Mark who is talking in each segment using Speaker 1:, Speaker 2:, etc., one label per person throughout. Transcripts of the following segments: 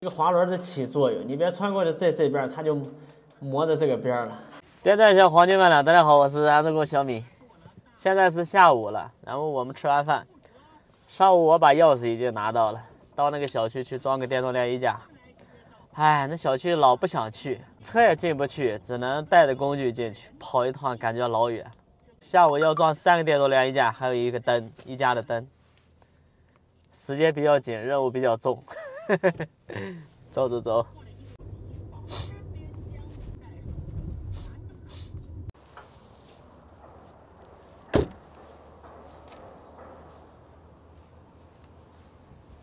Speaker 1: 这个滑轮的起作用，你别穿过去这边，它就磨到这个边了。
Speaker 2: 点赞一下黄金们了，大家好，我是安装工小米。现在是下午了，然后我们吃完饭。上午我把钥匙已经拿到了，到那个小区去装个电动晾衣架。哎，那小区老不想去，车也进不去，只能带着工具进去，跑一趟感觉老远。下午要装3个电动晾衣架，还有一个灯，一家的灯。时间比较紧，任务比较重。走走走。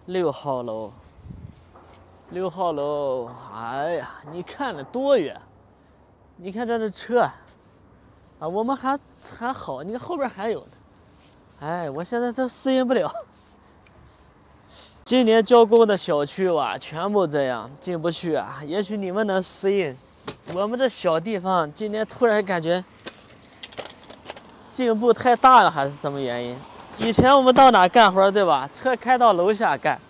Speaker 2: 6号楼，6号楼，哎呀，你看了多远？你看这车，啊，我们还好，你看后边还有呢。哎，我现在都适应不了。今年交工的小区吧，全部这样，进不去啊。也许你们能适应，我们这小地方，今年突然感觉进步太大了，还是什么原因？以前我们到哪干活，对吧？车开到楼下干，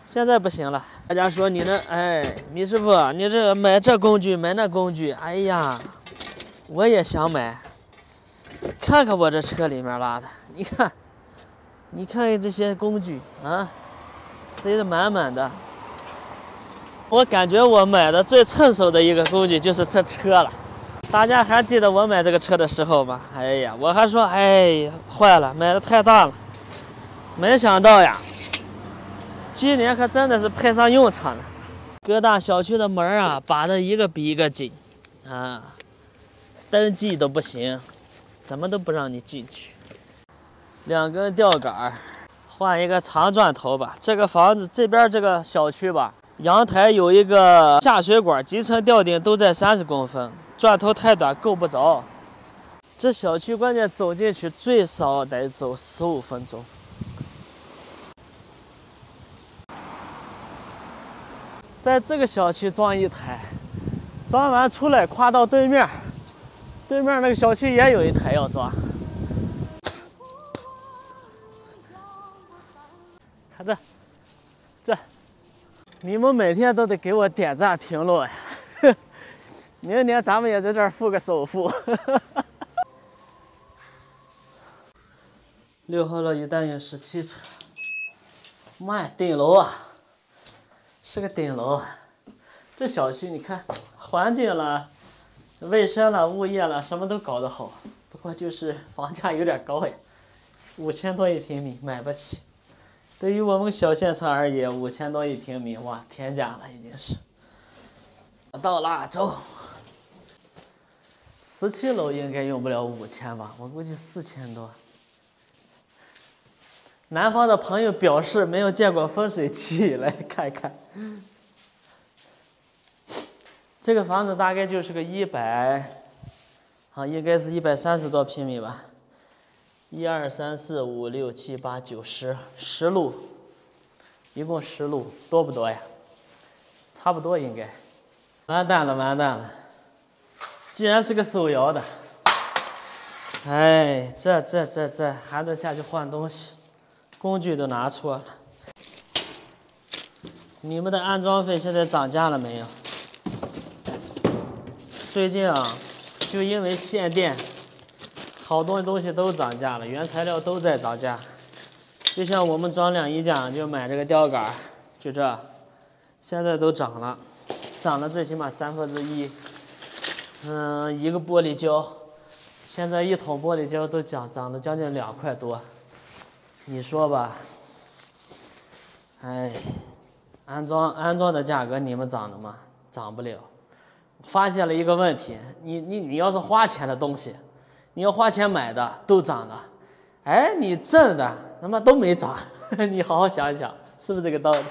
Speaker 2: 现在不行了。大家说你呢？哎，米师傅，你这买这工具，买那工具，哎呀，我也想买。看看我这车里面拉的，你看，你看这些工具啊，塞得满满的。我感觉我买的最趁手的一个工具就是这车了。大家还记得我买这个车的时候吗？哎呀，我还说，哎，坏了，买的太大了。没想到呀，今年可真的是派上用场了。各大小区的门啊，把的一个比一个紧，啊，登记都不行，怎么都不让你进去。2根吊杆，换一个长钻头吧。这个房子这边这个小区吧，阳台有一个下水管，集成吊顶都在30公分。钻头太短，够不着。这小区关键走进去最少得走15分钟。在这个小区装一台，装完出来跨到对面，对面那个小区也有一台要装。看这，你们每天都得给我点赞评论呀。明年咱们也在这儿付个首付。6号楼1单元17车，妈，顶楼啊，是个顶楼。这小区你看，环境了、卫生了、物业了，什么都搞得好。不过就是房价有点高呀，5000多1平米，买不起。对于我们小县城而言，5000多1平米，哇，天价了已经是。到了，走。17楼应该用不了5000吧，我估计4000多。南方的朋友表示没有见过风水器，来看看。这个房子大概就是个100，应该是130多平米吧。1、2、3、4、5、6、7、8、9、10路，一共10路，多不多呀？差不多应该。完蛋了，完蛋了！既然是个手摇的，哎，这还得下去换东西，工具都拿错了。你们的安装费现在涨价了没有？最近啊，就因为限电，好多东西都涨价了，原材料都在涨价。就像我们装晾衣架，就买这个吊杆，就这，现在都涨了，涨了最起码1/3。一个玻璃胶，现在1桶玻璃胶都涨了将近2块多，你说吧？哎，安装的价格你们涨了吗？涨不了。发现了一个问题，你要是花钱的东西，你要花钱买的都涨了，哎，你挣的他妈都没涨，你好好想一想，是不是这个道理？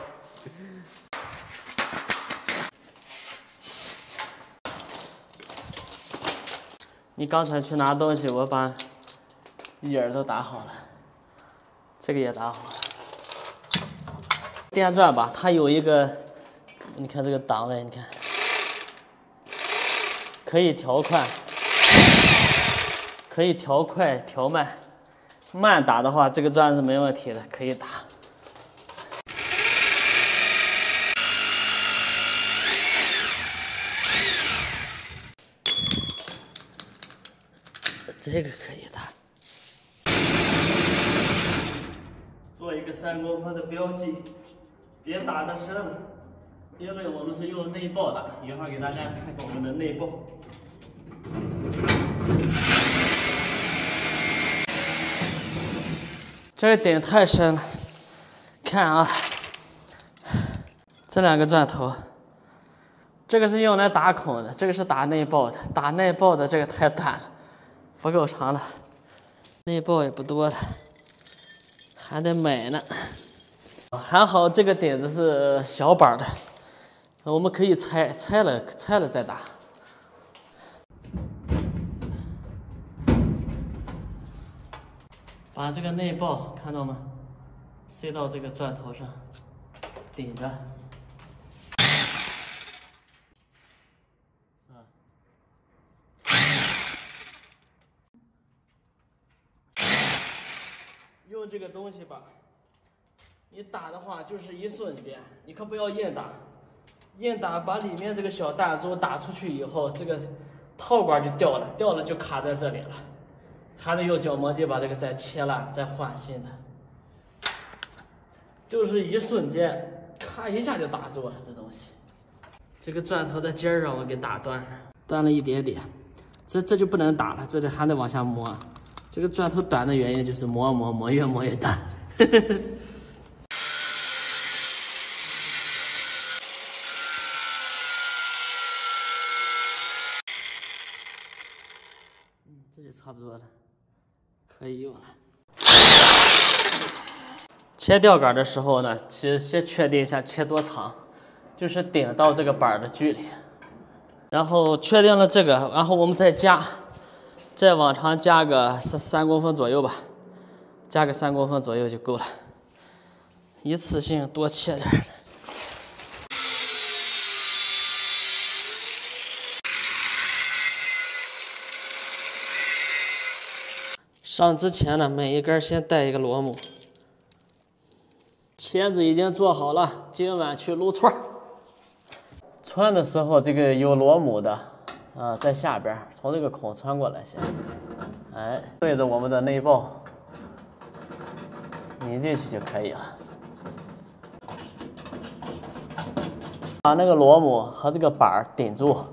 Speaker 2: 你刚才去拿东西，我把眼儿都打好了，这个也打好了。电钻吧，它有一个，你看这个档位，你看可以调快，可以调快调慢。慢打的话，这个钻是没问题的，可以打。这个可以打。做一个3公分的标记，别打得深了，因为我们是用内爆打。一会儿给大家看看我们的内爆。这个顶太深了，看啊，这2个钻头，这个是用来打孔的，这个是打内爆的。打内爆的这个太短了，不够长了，内爆也不多了，还得买呢。还好这个顶子是小板的，我们可以拆了再打。把这个内爆看到吗？塞到这个钻头上，顶着。用这个东西吧，你打的话就是一瞬间，你可不要硬打。硬打把里面这个小弹珠打出去以后，这个套管就掉了，掉了就卡在这里了。还得用角磨机把这个再切烂，再换新的。就是一瞬间，咔一下就打住了这东西。这个钻头的尖儿让我给打断了，断了一点点，这就不能打了，这还得往下磨。这个钻头短的原因就是磨越磨越短。这就差不多了，可以用了。切吊杆的时候呢，其实先确定一下切多长，就是顶到这个板的距离。然后确定了这个，然后我们再往长加个3公分左右吧，加个3公分左右就够了。一次性多切点。上之前呢，每一根先带一个螺母。钳子已经做好了，今晚去撸串。穿的时候这个有螺母的，在下边从这个孔穿过来先，哎，对着我们的内爆拧进去就可以了。把那个螺母和这个板顶住。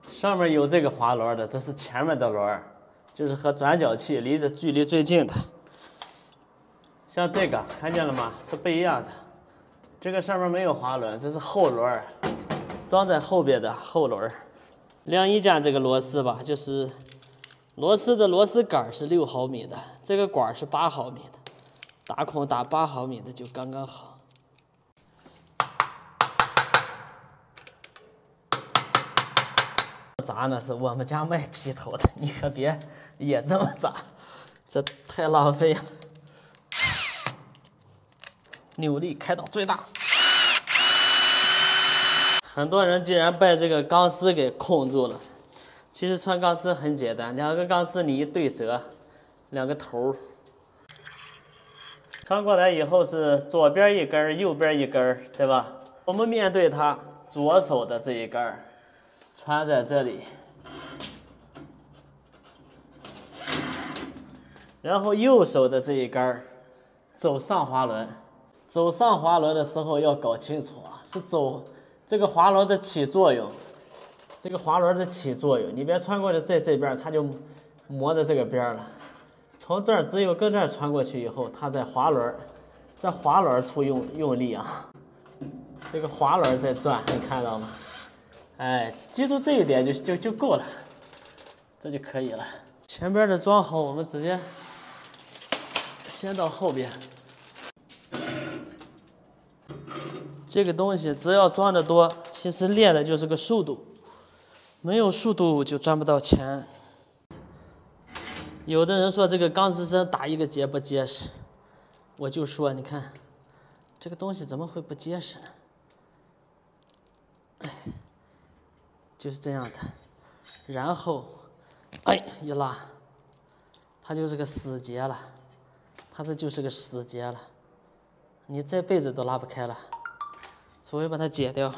Speaker 2: 上面有这个滑轮的，这是前面的轮，就是和转角器离的距离最近的。像这个看见了吗？是不一样的。这个上面没有滑轮，这是后轮，装在后边的后轮。晾衣架这个螺丝吧，就是螺丝的螺丝杆是6毫米的，这个管是8毫米的，打孔打8毫米的就刚刚好。砸呢是我们家卖皮头的，你可别也这么砸，这太浪费了。扭力开到最大。很多人竟然被这个钢丝给控住了。其实穿钢丝很简单，2个钢丝你一对折，2个头穿过来以后是左边一根，右边一根，对吧？我们面对它，左手的这一根穿在这里，然后右手的这一根走上滑轮。走上滑轮的时候要搞清楚啊，是走这个滑轮的起作用，这个滑轮的起作用，你别穿过来在这边，它就磨在这个边了。从这儿只有跟这儿穿过去以后，它在滑轮处用力啊，这个滑轮在转，你看到吗？哎，记住这一点就够了，这就可以了。前边的装好，我们直接先到后边。这个东西只要装的多，其实练的就是个速度，没有速度就赚不到钱。有的人说这个钢丝绳打一个结不结实，我就说你看，这个东西怎么会不结实呢？哎，就是这样的。然后，哎，一拉，它就是个死结了，它这就是个死结了，你这辈子都拉不开了。除非把它解掉。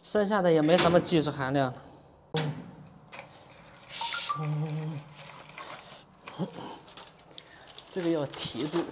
Speaker 2: 剩下的也没什么技术含量。这个要提住。